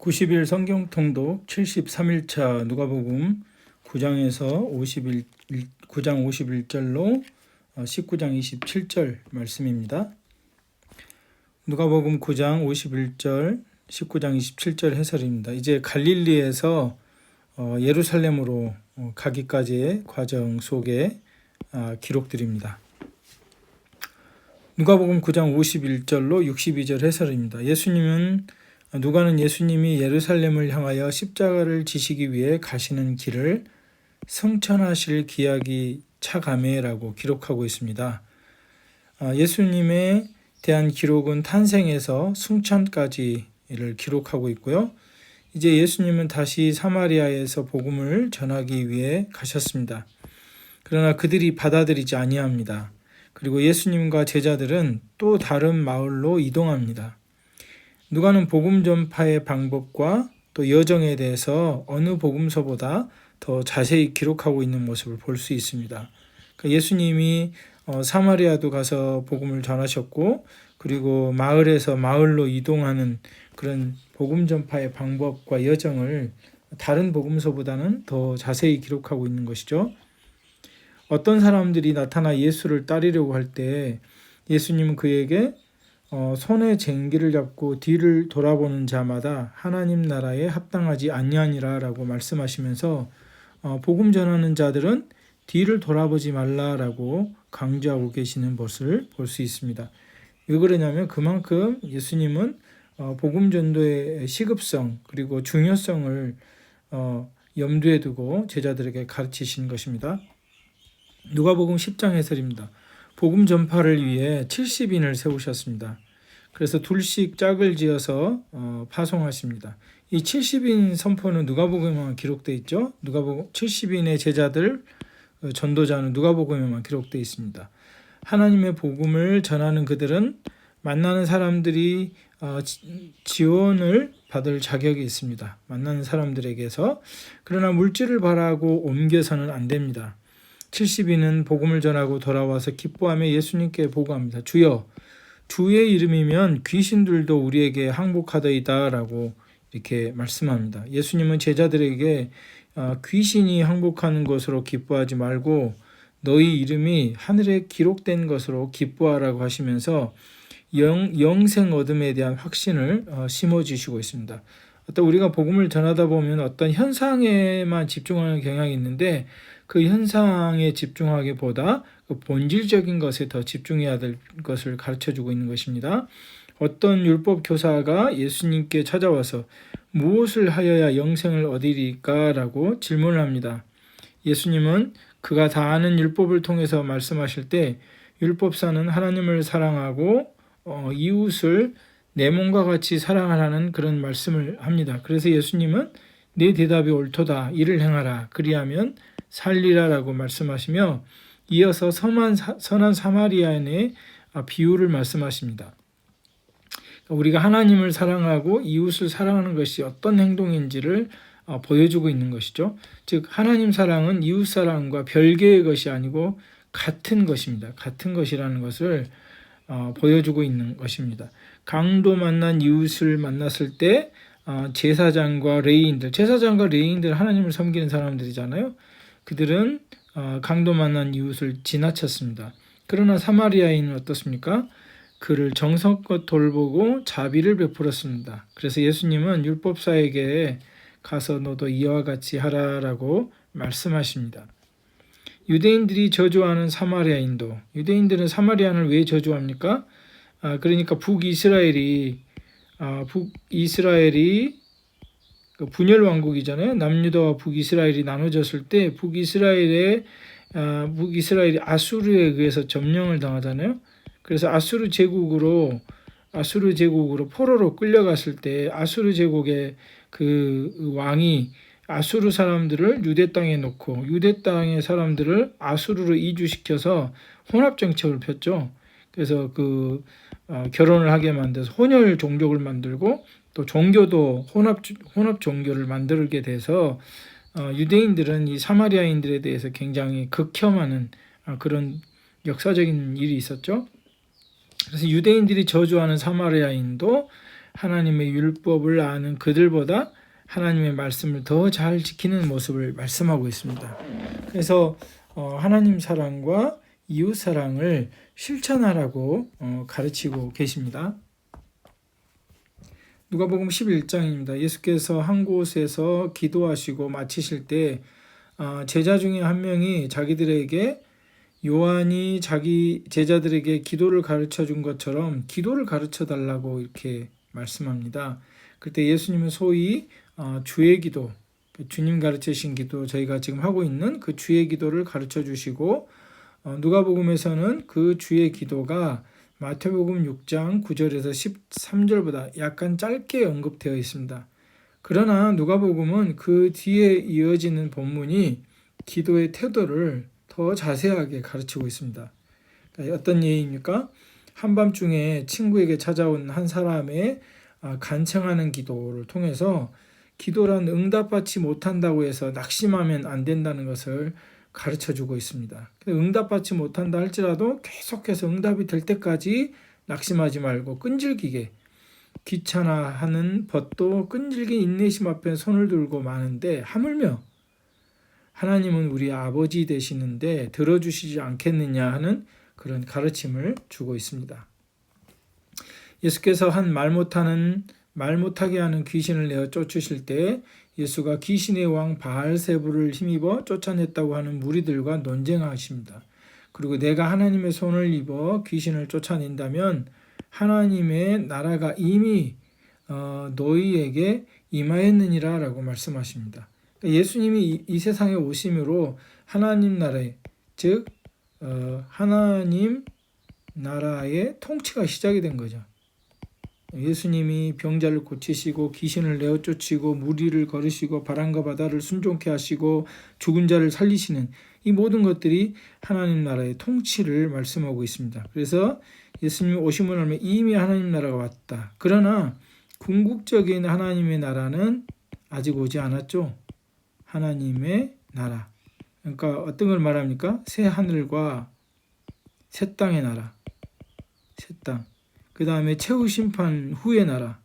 90일 성경 통독 73일차 누가복음 9장에서 9장 51절로 19장 27절 말씀입니다. 누가복음 9장 51절, 19장 27절 해설입니다. 이제 갈릴리에서 예루살렘으로 가기까지의 과정 속에 기록들입니다. 누가복음 9장 51절로 62절 해설입니다. 누가는 예수님이 예루살렘을 향하여 십자가를 지시기 위해 가시는 길을 성천하실 기약이 차가매라고 기록하고 있습니다. 예수님에 대한 기록은 탄생에서 승천까지를 기록하고 있고요. 이제 예수님은 다시 사마리아에서 복음을 전하기 위해 가셨습니다. 그러나 그들이 받아들이지 아니합니다. 그리고 예수님과 제자들은 또 다른 마을로 이동합니다. 누가는 복음 전파의 방법과 또 여정에 대해서 어느 복음서보다 더 자세히 기록하고 있는 모습을 볼 수 있습니다. 그러니까 예수님이 사마리아도 가서 복음을 전하셨고, 그리고 마을에서 마을로 이동하는 그런 복음 전파의 방법과 여정을 다른 복음서보다는 더 자세히 기록하고 있는 것이죠. 어떤 사람들이 나타나 예수를 따르려고 할 때 예수님은 그에게 손에 쟁기를 잡고 뒤를 돌아보는 자마다 하나님 나라에 합당하지 아니하니라 라고 말씀하시면서 복음 전하는 자들은 뒤를 돌아보지 말라라고 강조하고 계시는 것을 볼 수 있습니다. 왜 그러냐면 그만큼 예수님은 복음 전도의 시급성 그리고 중요성을 염두에 두고 제자들에게 가르치신 것입니다. 누가복음 10장 해설입니다. 복음 전파를 위해 70인을 세우셨습니다. 그래서 둘씩 짝을 지어서 파송하십니다. 이 70인 선포는 누가복음에만 기록되어 있죠. 누가복음 70인의 제자들 전도자는 누가복음에만 기록되어 있습니다. 하나님의 복음을 전하는 그들은 만나는 사람들이 지원을 받을 자격이 있습니다. 만나는 사람들에게서. 그러나 물질을 바라고 옮겨서는 안 됩니다. 70인은 복음을 전하고 돌아와서 기뻐하며 예수님께 보고합니다. 주여, 주의 이름이면 귀신들도 우리에게 항복하더이다 라고 이렇게 말씀합니다. 예수님은 제자들에게 귀신이 항복하는 것으로 기뻐하지 말고 너희 이름이 하늘에 기록된 것으로 기뻐하라고 하시면서 영생 얻음에 대한 확신을 심어주시고 있습니다. 어떤 우리가 복음을 전하다 보면 어떤 현상에만 집중하는 경향이 있는데 그 현상에 집중하기보다 그 본질적인 것에 더 집중해야 될 것을 가르쳐주고 있는 것입니다. 어떤 율법 교사가 예수님께 찾아와서 무엇을 하여야 영생을 얻으리까? 라고 질문을 합니다. 예수님은 그가 다 아는 율법을 통해서 말씀하실 때 율법사는 하나님을 사랑하고 이웃을 내 몸과 같이 사랑하라는 그런 말씀을 합니다. 그래서 예수님은 내 대답이 옳도다. 이를 행하라. 그리하면 살리라라고 말씀하시며 이어서 선한 사마리아인의 비유를 말씀하십니다. 우리가 하나님을 사랑하고 이웃을 사랑하는 것이 어떤 행동인지를 보여주고 있는 것이죠. 즉 하나님 사랑은 이웃 사랑과 별개의 것이 아니고 같은 것입니다. 같은 것이라는 것을 보여주고 있는 것입니다. 강도 만난 이웃을 만났을 때 제사장과 레위인들 하나님을 섬기는 사람들이잖아요. 그들은 강도 만난 이웃을 지나쳤습니다. 그러나 사마리아인은 어떻습니까? 그를 정성껏 돌보고 자비를 베풀었습니다. 그래서 예수님은 율법사에게 가서 너도 이와 같이 하라라고 말씀하십니다. 유대인들이 저주하는 사마리아인도, 유대인들은 사마리아인을 왜 저주합니까? 그러니까 북이스라엘이 분열 왕국이잖아요. 남유다와 북이스라엘이 나눠졌을 때 북이스라엘이 아수르에 의해서 점령을 당하잖아요. 그래서 아수르 제국으로 포로로 끌려갔을 때 아수르 제국의 그 왕이 아수르 사람들을 유대 땅에 놓고 유대 땅의 사람들을 아수르로 이주시켜서 혼합 정책을 폈죠. 그래서 결혼을 하게 만들어서 혼혈 종족을 만들고 또 종교도 혼합 종교를 만들게 돼서 유대인들은 이 사마리아인들에 대해서 굉장히 극혐하는 그런 역사적인 일이 있었죠. 그래서 유대인들이 저주하는 사마리아인도 하나님의 율법을 아는 그들보다 하나님의 말씀을 더 잘 지키는 모습을 말씀하고 있습니다. 그래서 하나님 사랑과 이웃 사랑을 실천하라고 가르치고 계십니다. 누가복음 11장입니다. 예수께서 한 곳에서 기도하시고 마치실 때 제자 중에 한 명이 자기들에게 요한이 자기 제자들에게 기도를 가르쳐 준 것처럼 기도를 가르쳐 달라고 이렇게 말씀합니다. 그때 예수님은 소위 주의 기도, 주님 가르치신 기도, 저희가 지금 하고 있는 그 주의 기도를 가르쳐 주시고, 누가복음에서는 그 주의 기도가 마태복음 6장 9절에서 13절보다 약간 짧게 언급되어 있습니다. 그러나 누가복음은 그 뒤에 이어지는 본문이 기도의 태도를 더 자세하게 가르치고 있습니다. 그러니까 어떤 예입니까? 한밤중에 친구에게 찾아온 한 사람의 간청하는 기도를 통해서 기도란 응답받지 못한다고 해서 낙심하면 안 된다는 것을 가르쳐주고 있습니다. 응답받지 못한다 할지라도 계속해서 응답이 될 때까지 낙심하지 말고 끈질기게, 귀찮아하는 벗도 끈질긴 인내심 앞에 손을 들고 마는데 하물며 하나님은 우리 아버지 되시는데 들어주시지 않겠느냐 하는 그런 가르침을 주고 있습니다. 예수께서 한 말 못하게 하는 귀신을 내어 쫓으실 때 예수가 귀신의 왕 바알세불을 힘입어 쫓아냈다고 하는 무리들과 논쟁하십니다. 그리고 내가 하나님의 손을 입어 귀신을 쫓아낸다면 하나님의 나라가 이미 너희에게 임하였느니라 라고 말씀하십니다. 예수님이 이 세상에 오심으로 하나님 나라의, 즉 하나님 나라의 통치가 시작이 된 거죠. 예수님이 병자를 고치시고 귀신을 내어 쫓으시고 무리를 걸으시고 바람과 바다를 순종케 하시고 죽은 자를 살리시는 이 모든 것들이 하나님 나라의 통치를 말씀하고 있습니다. 그래서 예수님이 오심을 하면 이미 하나님 나라가 왔다. 그러나 궁극적인 하나님의 나라는 아직 오지 않았죠. 하나님의 나라. 그러니까 어떤 걸 말합니까? 새 하늘과 새 땅의 나라. 새 땅. 그 다음에 최후 심판 후의 나라.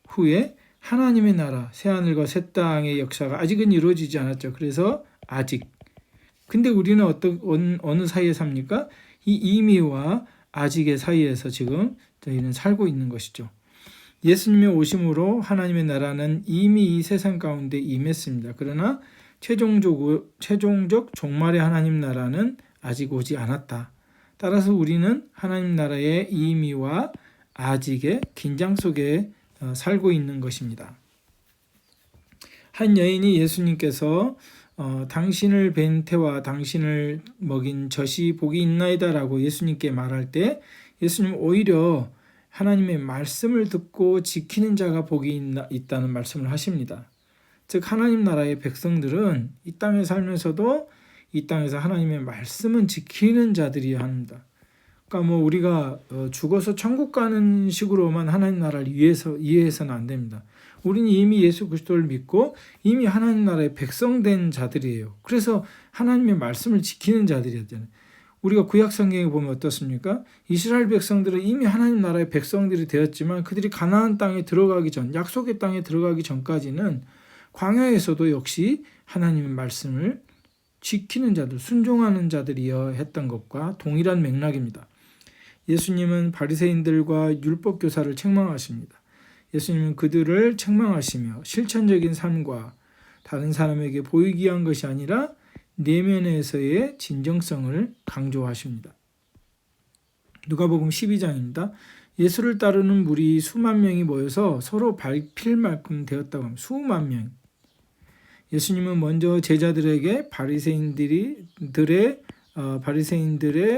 후에 하나님의 나라, 새하늘과 새 땅의 역사가 아직은 이루어지지 않았죠. 그래서 아직. 근데 우리는 어느 사이에 삽니까? 이 이미와 아직의 사이에서 지금 저희는 살고 있는 것이죠. 예수님의 오심으로 하나님의 나라는 이미 이 세상 가운데 임했습니다. 그러나 최종적 종말의 하나님 나라는 아직 오지 않았다. 따라서 우리는 하나님 나라의 이미와 아직의 긴장 속에 살고 있는 것입니다. 한 여인이 예수님께서 당신을 뵌 태와 당신을 먹인 젖이 복이 있나이다 라고 예수님께 말할 때 예수님 오히려 하나님의 말씀을 듣고 지키는 자가 복이 있다는 말씀을 하십니다. 즉 하나님 나라의 백성들은 이 땅에 살면서도 이 땅에서 하나님의 말씀은 지키는 자들이어야 합니다. 그러니까 우리가 죽어서 천국 가는 식으로만 하나님 나라를 이해해서는 안 됩니다. 우리는 이미 예수 그리스도를 믿고 이미 하나님 나라의 백성된 자들이에요. 그래서 하나님의 말씀을 지키는 자들이었잖아요. 우리가 구약 성경에 보면 어떻습니까? 이스라엘 백성들은 이미 하나님 나라의 백성들이 되었지만 그들이 가나안 땅에 들어가기 전, 약속의 땅에 들어가기 전까지는 광야에서도 역시 하나님의 말씀을 지키는 자들, 순종하는 자들이어야 했던 것과 동일한 맥락입니다. 예수님은 바리새인들과 율법 교사를 책망하십니다. 예수님은 그들을 책망하시며 실천적인 삶과 다른 사람에게 보이기 위한 것이 아니라 내면에서의 진정성을 강조하십니다. 누가복음 12장입니다. 예수를 따르는 무리 수만 명이 모여서 서로 밟힐 만큼 되었다고 합니다. 수만 명. 예수님은 먼저 제자들에게 바리새인들의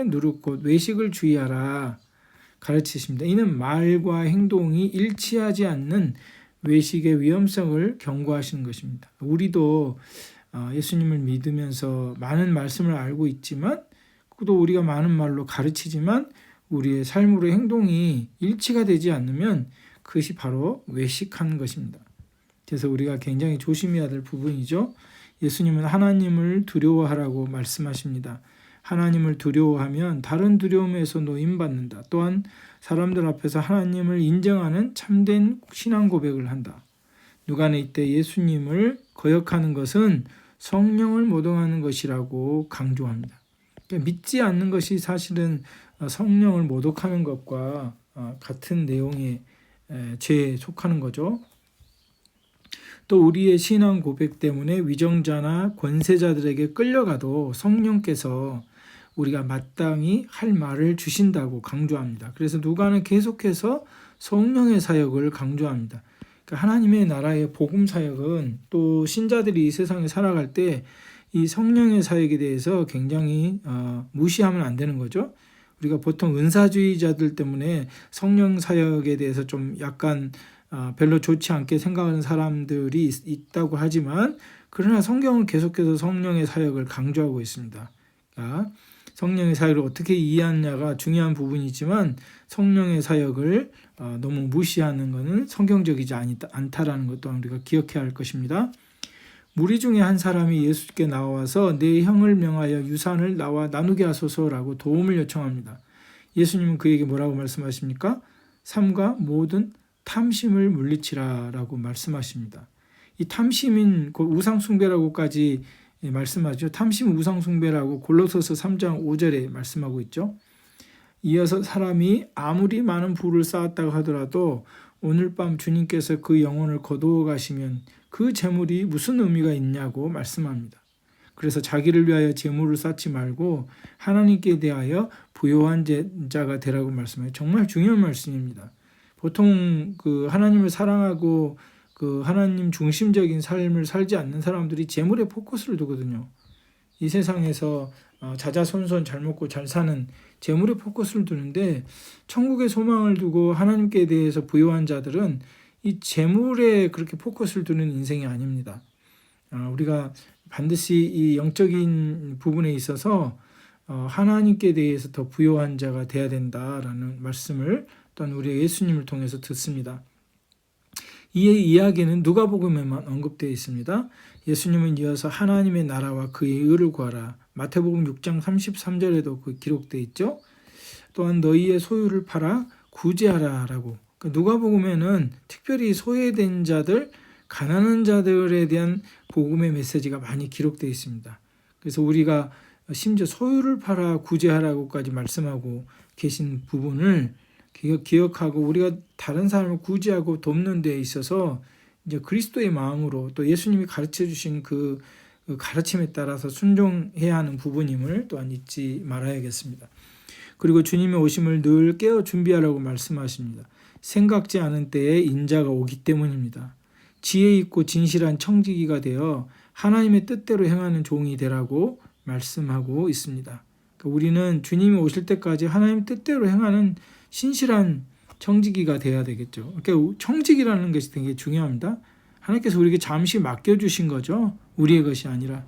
누룩곧 외식을 주의하라 가르치십니다. 이는 말과 행동이 일치하지 않는 외식의 위험성을 경고하시는 것입니다. 우리도 예수님을 믿으면서 많은 말씀을 알고 있지만 또 우리가 많은 말로 가르치지만 우리의 삶으로 행동이 일치가 되지 않으면 그것이 바로 외식하는 것입니다. 그래서 우리가 굉장히 조심해야 될 부분이죠. 예수님은 하나님을 두려워하라고 말씀하십니다. 하나님을 두려워하면 다른 두려움에서 노임받는다. 또한 사람들 앞에서 하나님을 인정하는 참된 신앙 고백을 한다. 누가는 이때 예수님을 거역하는 것은 성령을 모독하는 것이라고 강조합니다. 그러니까 믿지 않는 것이 사실은 성령을 모독하는 것과 같은 내용의 죄에 속하는 거죠. 또 우리의 신앙 고백 때문에 위정자나 권세자들에게 끌려가도 성령께서 우리가 마땅히 할 말을 주신다고 강조합니다. 그래서 누가는 계속해서 성령의 사역을 강조합니다. 그러니까 하나님의 나라의 복음 사역은 또 신자들이 이 세상에 살아갈 때 이 성령의 사역에 대해서 굉장히 무시하면 안 되는 거죠. 우리가 보통 은사주의자들 때문에 성령 사역에 대해서 좀 약간 별로 좋지 않게 생각하는 사람들이 있다고 하지만, 그러나 성경은 계속해서 성령의 사역을 강조하고 있습니다. 그러니까 성령의 사역을 어떻게 이해하느냐가 중요한 부분이지만 성령의 사역을 너무 무시하는 것은 성경적이지 않다라는 것 또한 우리가 기억해야 할 것입니다. 무리 중에 한 사람이 예수께 나와서 내 형을 명하여 유산을 나와 나누게 하소서라고 도움을 요청합니다. 예수님은 그에게 뭐라고 말씀하십니까? 삼가 모든 탐심을 물리치라라고 말씀하십니다. 이 탐심인 우상숭배라고까지 말씀하죠. 탐심 우상숭배라고 골로새서 3장 5절에 말씀하고 있죠. 이어서 사람이 아무리 많은 부를 쌓았다고 하더라도 오늘 밤 주님께서 그 영혼을 거두어 가시면 그 재물이 무슨 의미가 있냐고 말씀합니다. 그래서 자기를 위하여 재물을 쌓지 말고 하나님께 대하여 부요한 자가 되라고 말씀해요. 정말 중요한 말씀입니다. 보통 그 하나님을 사랑하고 그 하나님 중심적인 삶을 살지 않는 사람들이 재물에 포커스를 두거든요. 이 세상에서 자자손손 잘 먹고 잘 사는 재물에 포커스를 두는데, 천국의 소망을 두고 하나님께 대해서 부요한 자들은 이 재물에 그렇게 포커스를 두는 인생이 아닙니다. 우리가 반드시 이 영적인 부분에 있어서 하나님께 대해서 더 부요한 자가 돼야 된다라는 말씀을 또한 우리 예수님을 통해서 듣습니다. 이의 이야기는 누가복음에만 언급되어 있습니다. 예수님은 이어서 하나님의 나라와 그의 의를 구하라. 마태복음 6장 33절에도 그 기록되어 있죠. 또한 너희의 소유를 팔아 구제하라라고. 그러니까 누가복음에는 특별히 소외된 자들, 가난한 자들에 대한 복음의 메시지가 많이 기록되어 있습니다. 그래서 우리가 심지어 소유를 팔아 구제하라고까지 말씀하고 계신 부분을 기억하고 우리가 다른 사람을 구제하고 돕는 데 있어서 이제 그리스도의 마음으로 또 예수님이 가르쳐 주신 그 가르침에 따라서 순종해야 하는 부분임을 또한 잊지 말아야겠습니다. 그리고 주님의 오심을 늘 깨어 준비하라고 말씀하십니다. 생각지 않은 때에 인자가 오기 때문입니다. 지혜 있고 진실한 청지기가 되어 하나님의 뜻대로 행하는 종이 되라고 말씀하고 있습니다. 그러니까 우리는 주님이 오실 때까지 하나님의 뜻대로 행하는 신실한 청지기가 돼야 되겠죠. 그러니까 청지기라는 것이 되게 중요합니다. 하나님께서 우리에게 잠시 맡겨주신 거죠. 우리의 것이 아니라.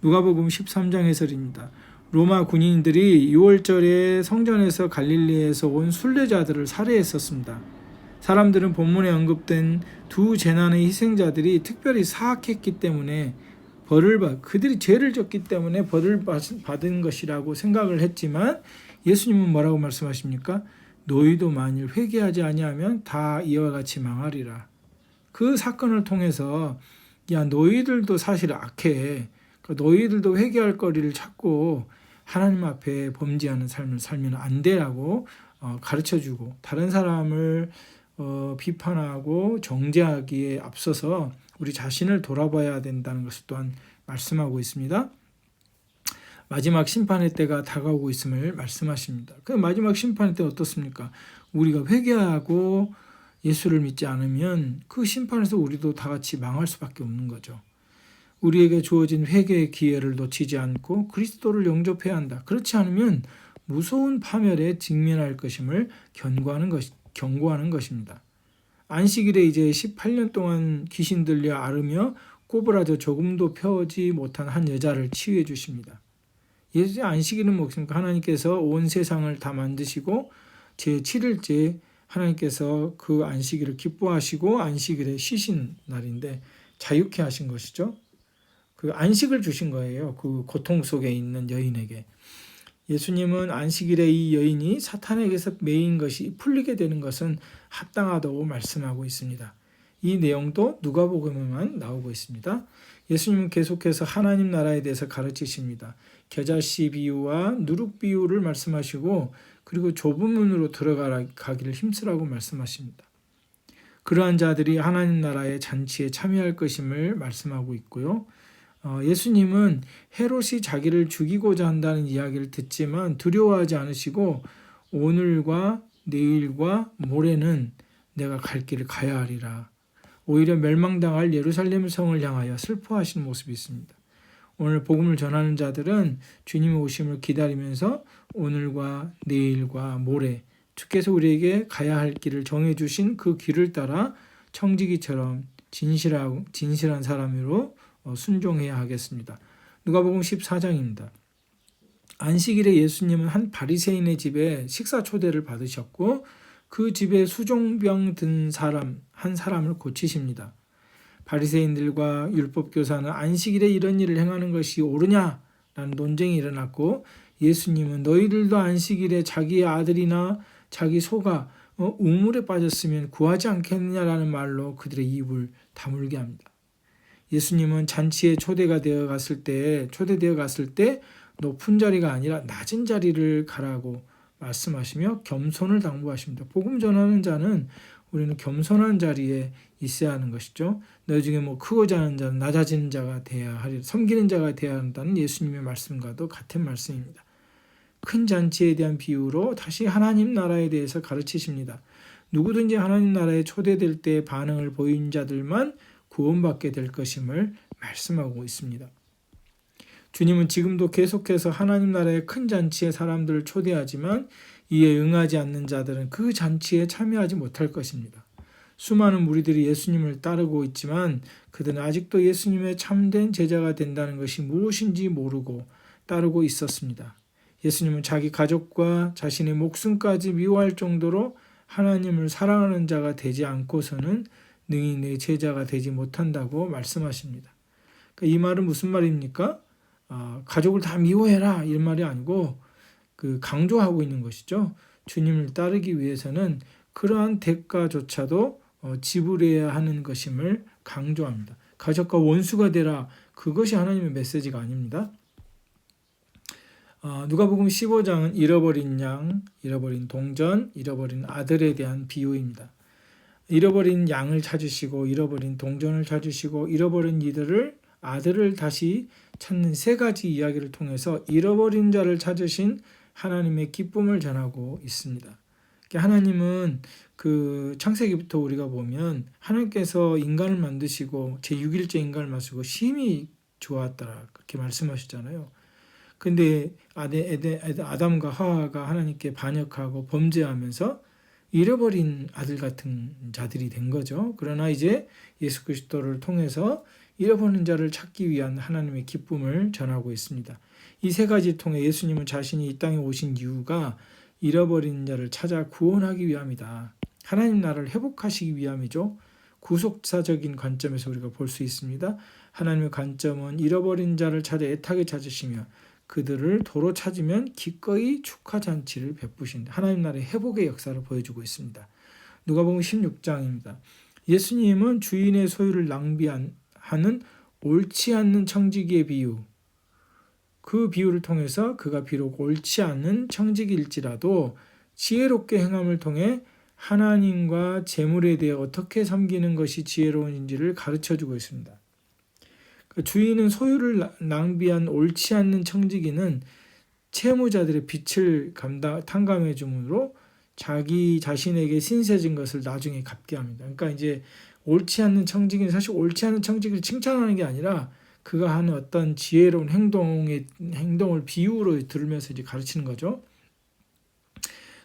누가복음 13장 해설입니다. 로마 군인들이 6월절에 성전에서 갈릴리에서 온 순례자들을 살해했었습니다. 사람들은 본문에 언급된 두 재난의 희생자들이 특별히 사악했기 때문에 그들이 죄를 졌기 때문에 벌을 받은 것이라고 생각을 했지만, 예수님은 뭐라고 말씀하십니까? 너희도 만일 회개하지 아니하면 다 이와 같이 망하리라. 그 사건을 통해서 너희들도 사실 악해. 너희들도 회개할 거리를 찾고 하나님 앞에 범죄하는 삶을 살면 안 되라고 가르쳐주고, 다른 사람을 비판하고 정죄하기에 앞서서 우리 자신을 돌아봐야 된다는 것을 또한 말씀하고 있습니다. 마지막 심판의 때가 다가오고 있음을 말씀하십니다. 그 마지막 심판의 때 어떻습니까? 우리가 회개하고 예수를 믿지 않으면 그 심판에서 우리도 다 같이 망할 수밖에 없는 거죠. 우리에게 주어진 회개의 기회를 놓치지 않고 그리스도를 영접해야 한다. 그렇지 않으면 무서운 파멸에 직면할 것임을 경고하는 것입니다. 안식일에 이제 18년 동안 귀신 들려 앓으며 꼬부라져 조금도 펴지 못한 한 여자를 치유해 주십니다. 예수의 안식일은 무엇입니까? 하나님께서 온 세상을 다 만드시고 제7일째 하나님께서 그 안식일을 기뻐하시고 안식일에 쉬신 날인데 자유케 하신 것이죠. 그 안식을 주신 거예요. 그 고통 속에 있는 여인에게. 예수님은 안식일에 이 여인이 사탄에게서 매인 것이 풀리게 되는 것은 합당하다고 말씀하고 있습니다. 이 내용도 누가복음에만 나오고 있습니다. 예수님은 계속해서 하나님 나라에 대해서 가르치십니다. 겨자씨 비유와 누룩 비유를 말씀하시고 그리고 좁은 문으로 들어가기를 힘쓰라고 말씀하십니다. 그러한 자들이 하나님 나라의 잔치에 참여할 것임을 말씀하고 있고요. 예수님은 헤롯이 자기를 죽이고자 한다는 이야기를 듣지만 두려워하지 않으시고 오늘과 내일과 모레는 내가 갈 길을 가야 하리라. 오히려 멸망당할 예루살렘 성을 향하여 슬퍼하시는 모습이 있습니다. 오늘 복음을 전하는 자들은 주님의 오심을 기다리면서 오늘과 내일과 모레 주께서 우리에게 가야 할 길을 정해주신 그 길을 따라 청지기처럼 진실한 사람으로 순종해야 하겠습니다. 누가복음 14장입니다. 안식일에 예수님은 한 바리새인의 집에 식사 초대를 받으셨고 그 집에 수종병 든 한 사람을 고치십니다. 바리새인들과 율법교사는 안식일에 이런 일을 행하는 것이 옳으냐라는 논쟁이 일어났고 예수님은 너희들도 안식일에 자기의 아들이나 자기 소가 우물에 빠졌으면 구하지 않겠느냐라는 말로 그들의 입을 다물게 합니다. 예수님은 잔치에 초대되어 갔을 때 높은 자리가 아니라 낮은 자리를 가라고 말씀하시며 겸손을 당부하십니다. 복음 전하는 자는 우리는 겸손한 자리에 있어야 하는 것이죠. 너희 중에 크고자 하는 자는 낮아지는 자가 되어야 하리, 섬기는 자가 되어야 한다는 예수님의 말씀과도 같은 말씀입니다. 큰 잔치에 대한 비유로 다시 하나님 나라에 대해서 가르치십니다. 누구든지 하나님 나라에 초대될 때 반응을 보인 자들만 구원받게 될 것임을 말씀하고 있습니다. 주님은 지금도 계속해서 하나님 나라의 큰 잔치에 사람들을 초대하지만 이에 응하지 않는 자들은 그 잔치에 참여하지 못할 것입니다. 수많은 무리들이 예수님을 따르고 있지만 그들은 아직도 예수님의 참된 제자가 된다는 것이 무엇인지 모르고 따르고 있었습니다. 예수님은 자기 가족과 자신의 목숨까지 미워할 정도로 하나님을 사랑하는 자가 되지 않고서는 능히 내 제자가 되지 못한다고 말씀하십니다. 그러니까 이 말은 무슨 말입니까? 가족을 다 미워해라 이런 말이 아니고 강조하고 있는 것이죠. 주님을 따르기 위해서는 그러한 대가조차도 지불해야 하는 것임을 강조합니다. 가족과 원수가 되라, 그것이 하나님의 메시지가 아닙니다. 누가복음 15장은 잃어버린 양, 잃어버린 동전, 잃어버린 아들에 대한 비유입니다. 잃어버린 양을 찾으시고 잃어버린 동전을 찾으시고 잃어버린 아들을 다시 찾는 세 가지 이야기를 통해서 잃어버린 자를 찾으신 하나님의 기쁨을 전하고 있습니다. 하나님은 그 창세기부터 우리가 보면 하나님께서 인간을 만드시고 제6일째 인간을 만드시고 심히 좋았더라 그렇게 말씀하셨잖아요. 근데 아담과 하와가 하나님께 반역하고 범죄하면서 잃어버린 아들 같은 자들이 된 거죠. 그러나 이제 예수 그리스도를 통해서 잃어버린 자를 찾기 위한 하나님의 기쁨을 전하고 있습니다. 이 세 가지를 통해 예수님은 자신이 이 땅에 오신 이유가 잃어버린 자를 찾아 구원하기 위함이다. 하나님 나라를 회복하시기 위함이죠. 구속사적인 관점에서 우리가 볼 수 있습니다. 하나님의 관점은 잃어버린 자를 찾아 애타게 찾으시며 그들을 도로 찾으면 기꺼이 축하잔치를 베푸신다. 하나님 나라의 회복의 역사를 보여주고 있습니다. 누가복음 16장입니다. 예수님은 주인의 소유를 낭비하는 옳지 않는 청지기의 비유, 그 비유를 통해서 그가 비록 옳지 않은 청지기일지라도 지혜롭게 행함을 통해 하나님과 재물에 대해 어떻게 섬기는 것이 지혜로운지를 가르쳐주고 있습니다. 주인은 소유를 낭비한 옳지 않는 청지기는 채무자들의 빚을 탕감해 주므로 자기 자신에게 신세진 것을 나중에 갚게 합니다. 그러니까 이제 옳지 않는 청지기는 사실 옳지 않은 청지기를 칭찬하는 게 아니라 그가 하는 어떤 지혜로운 행동을 비유로 들으면서 이제 가르치는 거죠.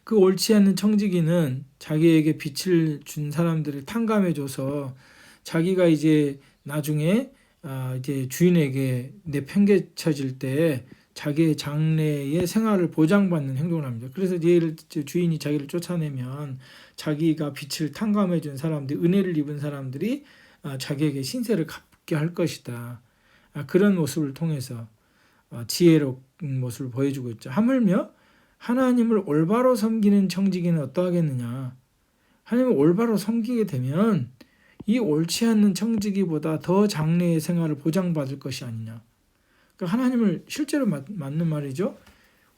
그 옳지 않는 청지기는 자기에게 빚을 준 사람들을 탕감해 줘서 자기가 이제 나중에 이제 주인에게 내팽개쳐질 때 자기의 장래의 생활을 보장받는 행동을 합니다. 그래서 주인이 자기를 쫓아내면 자기가 빚을 탕감해 준 사람들, 은혜를 입은 사람들이 자기에게 신세를 갚게 할 것이다. 그런 모습을 통해서 지혜로운 모습을 보여주고 있죠. 하물며 하나님을 올바로 섬기는 청지기는 어떠하겠느냐. 하나님을 올바로 섬기게 되면 이 옳지 않는 청지기보다 더 장래의 생활을 보장받을 것이 아니냐. 그러니까 하나님을 실제로 맞는 말이죠.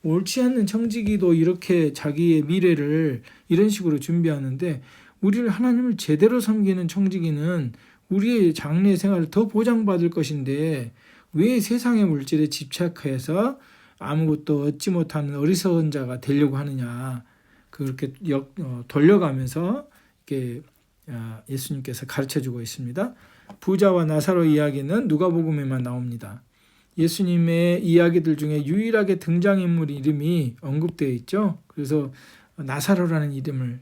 옳지 않는 청지기도 이렇게 자기의 미래를 이런 식으로 준비하는데 우리를 하나님을 제대로 섬기는 청지기는 우리의 장래 생활을 더 보장받을 것인데 왜 세상의 물질에 집착해서 아무것도 얻지 못하는 어리석은 자가 되려고 하느냐. 그렇게 돌려가면서 이렇게 예수님께서 가르쳐주고 있습니다. 부자와 나사로 이야기는 누가복음에만 나옵니다. 예수님의 이야기들 중에 유일하게 등장인물 이름이 언급되어 있죠. 그래서 나사로라는 이름을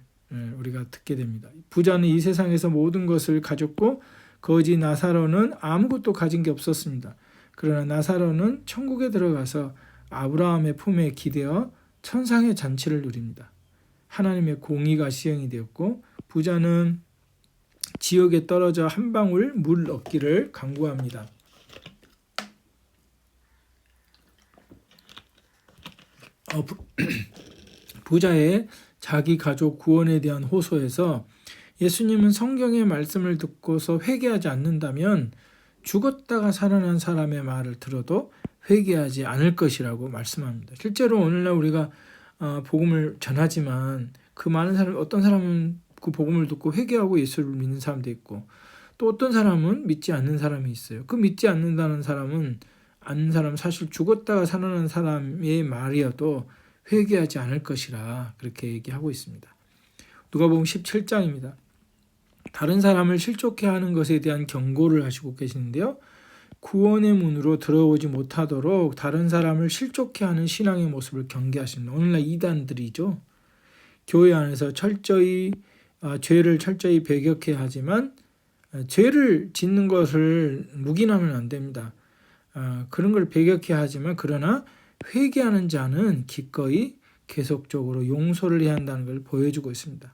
우리가 듣게 됩니다. 부자는 이 세상에서 모든 것을 가졌고 거지 나사로는 아무것도 가진 게 없었습니다. 그러나 나사로는 천국에 들어가서 아브라함의 품에 기대어 천상의 잔치를 누립니다. 하나님의 공의가 시행이 되었고 부자는 지옥에 떨어져 한 방울 물 얻기를 간구합니다. 부자의 자기 가족 구원에 대한 호소에서 예수님은 성경의 말씀을 듣고서 회개하지 않는다면 죽었다가 살아난 사람의 말을 들어도 회개하지 않을 것이라고 말씀합니다. 실제로 오늘날 우리가 복음을 전하지만 그 많은 사람, 어떤 사람은 그 복음을 듣고 회개하고 예수를 믿는 사람도 있고 또 어떤 사람은 믿지 않는 사람이 있어요. 그 믿지 않는다는 사람은 사실 죽었다가 살아난 사람의 말이어도 회개하지 않을 것이라 그렇게 얘기하고 있습니다. 누가복음 17장입니다. 다른 사람을 실족해 하는 것에 대한 경고를 하시고 계시는데요. 구원의 문으로 들어오지 못하도록 다른 사람을 실족해 하는 신앙의 모습을 경계하십니다. 오늘날 이단들이죠. 교회 안에서 죄를 철저히 배격해야 하지만 죄를 짓는 것을 묵인하면 안 됩니다. 그런 걸 배격해야 하지만 그러나 회개하는 자는 기꺼이 계속적으로 용서를 해야 한다는 걸 보여주고 있습니다.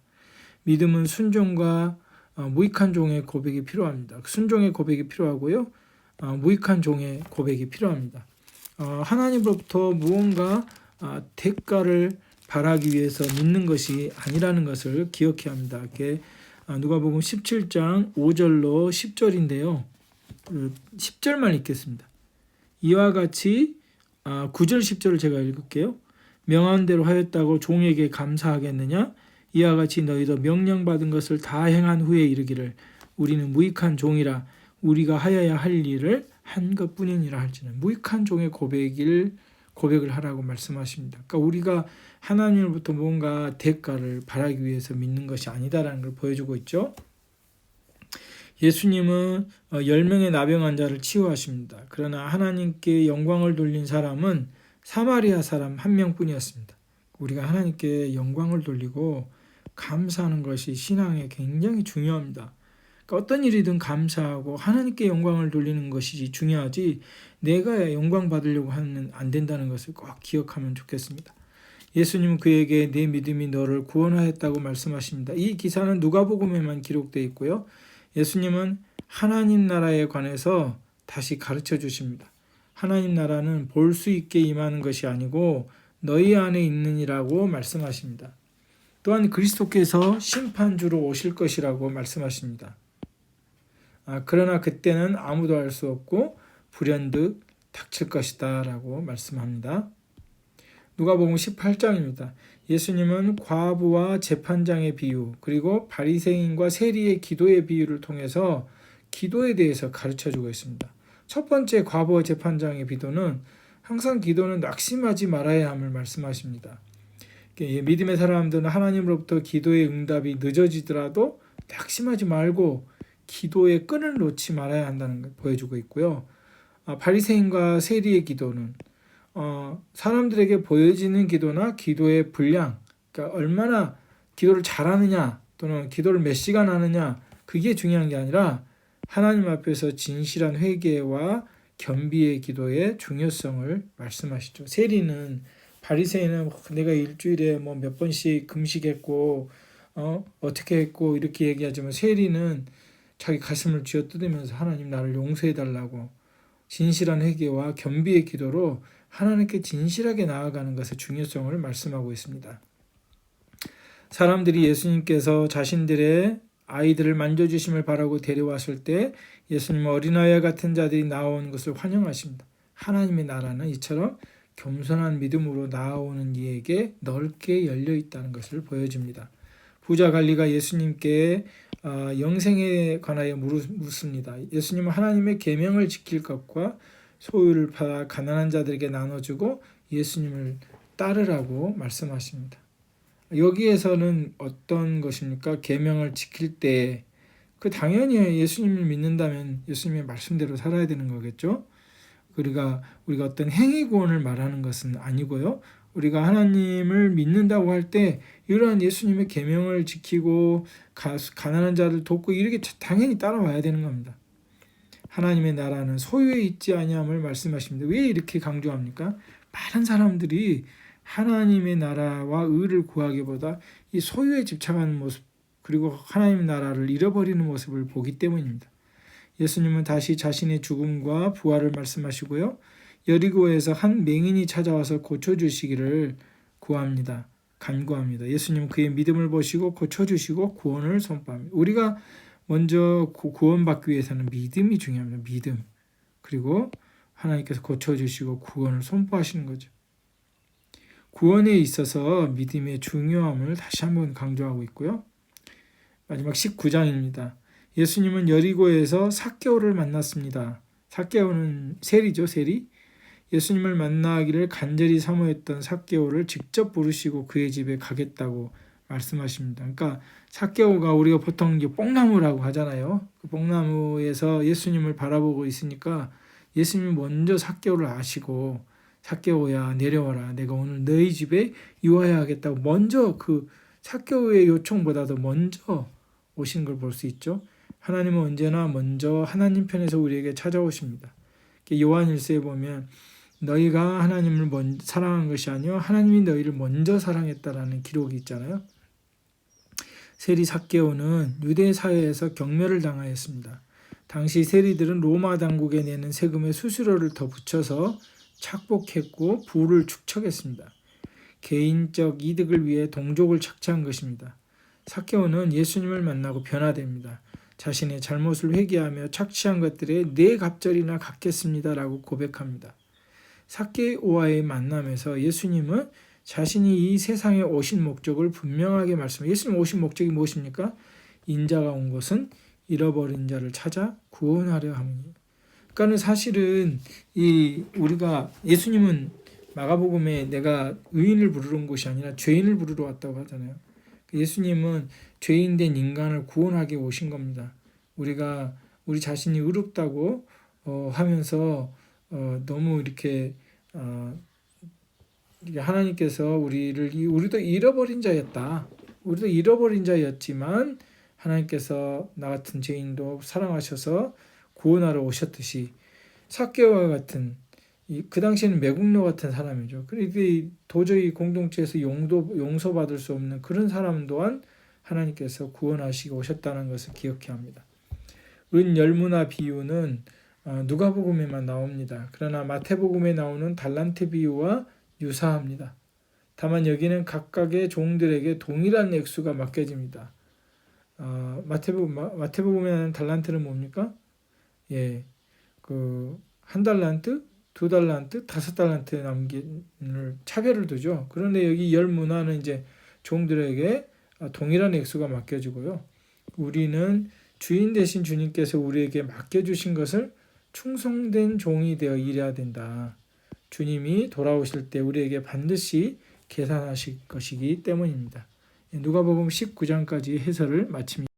믿음은 순종과 무익한 종의 고백이 필요합니다. 순종의 고백이 필요하고요. 무익한 종의 고백이 필요합니다. 하나님으로부터 무언가 대가를 바라기 위해서 믿는 것이 아니라는 것을 기억해야 합니다. 누가복음 17장 5절로 10절인데요. 10절만 읽겠습니다. 이와 같이 9절 10절을 제가 읽을게요. 명한 대로 하였다고 종에게 감사하겠느냐? 이와 같이 너희도 명령받은 것을 다 행한 후에 이르기를 우리는 무익한 종이라 우리가 하여야 할 일을 한 것뿐이니라 할지는 무익한 종의 고백을 하라고 말씀하십니다. 그러니까 우리가 하나님으로부터 뭔가 대가를 바라기 위해서 믿는 것이 아니다라는 걸 보여주고 있죠. 예수님은 10명의 나병 환자를 치유하십니다. 그러나 하나님께 영광을 돌린 사람은 사마리아 사람 한 명뿐이었습니다. 우리가 하나님께 영광을 돌리고 감사하는 것이 신앙에 굉장히 중요합니다. 그러니까 어떤 일이든 감사하고 하나님께 영광을 돌리는 것이 중요하지 내가 영광 받으려고 하면 안 된다는 것을 꼭 기억하면 좋겠습니다. 예수님은 그에게 내 믿음이 너를 구원하였다고 말씀하십니다. 이 기사는 누가복음에만 기록되어 있고요. 예수님은 하나님 나라에 관해서 다시 가르쳐 주십니다. 하나님 나라는 볼 수 있게 임하는 것이 아니고 너희 안에 있느니라고 말씀하십니다. 또한 그리스도께서 심판주로 오실 것이라고 말씀하십니다. 그러나 그때는 아무도 알 수 없고 불현듯 닥칠 것이다 라고 말씀합니다. 누가복음 18장입니다. 예수님은 과부와 재판장의 비유 그리고 바리새인과 세리의 기도의 비유를 통해서 기도에 대해서 가르쳐주고 있습니다. 첫 번째 과부와 재판장의 비유는 항상 기도는 낙심하지 말아야 함을 말씀하십니다. 믿음의 사람들은 하나님으로부터 기도의 응답이 늦어지더라도 낙심하지 말고 기도의 끈을 놓지 말아야 한다는 걸 보여주고 있고요. 바리새인과 세리의 기도는 사람들에게 보여지는 기도나 기도의 분량, 그러니까 얼마나 기도를 잘하느냐 또는 기도를 몇 시간 하느냐 그게 중요한 게 아니라 하나님 앞에서 진실한 회개와 겸비의 기도의 중요성을 말씀하시죠. 세리는 바리새인은 내가 일주일에 몇 번씩 금식했고 어떻게 했고 이렇게 얘기하지만 세리는 자기 가슴을 쥐어뜯으면서 하나님 나를 용서해 달라고 진실한 회개와 겸비의 기도로 하나님께 진실하게 나아가는 것의 중요성을 말씀하고 있습니다. 사람들이 예수님께서 자신들의 아이들을 만져주심을 바라고 데려왔을 때 예수님은 어린아이와 같은 자들이 나온 것을 환영하십니다. 하나님의 나라는 이처럼 겸손한 믿음으로 나아오는 이에게 넓게 열려 있다는 것을 보여줍니다. 부자 관리가 예수님께 영생에 관하여 묻습니다. 예수님은 하나님의 계명을 지킬 것과 소유를 팔아 가난한 자들에게 나눠주고 예수님을 따르라고 말씀하십니다. 여기에서는 어떤 것입니까? 계명을 지킬 때 당연히 예수님을 믿는다면 예수님의 말씀대로 살아야 되는 거겠죠. 우리가 어떤 행위 구원을 말하는 것은 아니고요. 우리가 하나님을 믿는다고 할 때 이러한 예수님의 계명을 지키고 가난한 자를 돕고 이렇게 당연히 따라와야 되는 겁니다. 하나님의 나라는 소유에 있지 아니함을 말씀하십니다. 왜 이렇게 강조합니까? 많은 사람들이 하나님의 나라와 의를 구하기보다 이 소유에 집착하는 모습 그리고 하나님의 나라를 잃어버리는 모습을 보기 때문입니다. 예수님은 다시 자신의 죽음과 부활을 말씀하시고요. 여리고에서 한 맹인이 찾아와서 고쳐주시기를 간구합니다. 예수님은 그의 믿음을 보시고 고쳐주시고 구원을 선포합니다. 우리가 먼저 구원받기 위해서는 믿음이 중요합니다. 믿음. 그리고 하나님께서 고쳐주시고 구원을 선포하시는 거죠. 구원에 있어서 믿음의 중요함을 다시 한번 강조하고 있고요. 마지막 19장입니다. 예수님은 여리고에서 삭개오를 만났습니다. 삭개오는 세리죠, 세리. 예수님을 만나기를 간절히 사모했던 삭개오를 직접 부르시고 그의 집에 가겠다고 말씀하십니다. 그러니까 삭개오가 우리가 보통 뽕나무라고 하잖아요. 그 뽕나무에서 예수님을 바라보고 있으니까 예수님이 먼저 삭개오를 아시고 삭개오야 내려와라. 내가 오늘 너희 집에 유하여 하겠다고 먼저 그 삭개오의 요청보다도 먼저 오신 걸 볼 수 있죠. 하나님은 언제나 먼저 하나님 편에서 우리에게 찾아오십니다. 요한일서에 보면 너희가 하나님을 사랑한 것이 아니요 하나님이 너희를 먼저 사랑했다라는 기록이 있잖아요. 세리 삭개오는 유대 사회에서 경멸을 당하였습니다. 당시 세리들은 로마 당국에 내는 세금에 수수료를 더 붙여서 착복했고 부를 축적했습니다. 개인적 이득을 위해 동족을 착취한 것입니다. 삭개오는 예수님을 만나고 변화됩니다. 자신의 잘못을 회개하며 착취한 것들에 네 갑절이나 갚겠습니다라고 고백합니다. 삭개오와의 만남에서 예수님은 자신이 이 세상에 오신 목적을 분명하게 말씀합니다. 예수님 오신 목적이 무엇입니까? 인자가 온 것은 잃어버린 자를 찾아 구원하려 함이니. 그러니까 사실은 우리가 예수님은 마가복음에 내가 의인을 부르러 온 것이 아니라 죄인을 부르러 왔다고 하잖아요. 예수님은 죄인된 인간을 구원하게 오신 겁니다. 우리 자신이 의롭다고 하면서 너무 이렇게 하나님께서 우리도 잃어버린 자였다. 우리도 잃어버린 자였지만 하나님께서 나 같은 죄인도 사랑하셔서 구원하러 오셨듯이 삭개오와 같은 그 당시에는 매국노 같은 사람이죠. 그리고 도저히 공동체에서 용서받을 수 없는 그런 사람 또한 하나님께서 구원하시고 오셨다는 것을 기억해야 합니다. 열무나 비유는 누가복음에만 나옵니다. 그러나 마태복음에 나오는 달란트 비유와 유사합니다. 다만 여기는 각각의 종들에게 동일한 액수가 맡겨집니다. 마태복음에 나오는 달란트는 뭡니까? 한 달란트, 2달란트, 5달란트 남긴을 차별을 두죠. 그런데 여기 열무나는 이제 종들에게 동일한 액수가 맡겨지고요. 우리는 주인 되신 주님께서 우리에게 맡겨주신 것을 충성된 종이 되어 일해야 된다. 주님이 돌아오실 때 우리에게 반드시 계산하실 것이기 때문입니다. 누가복음 19장까지 해설을 마칩니다.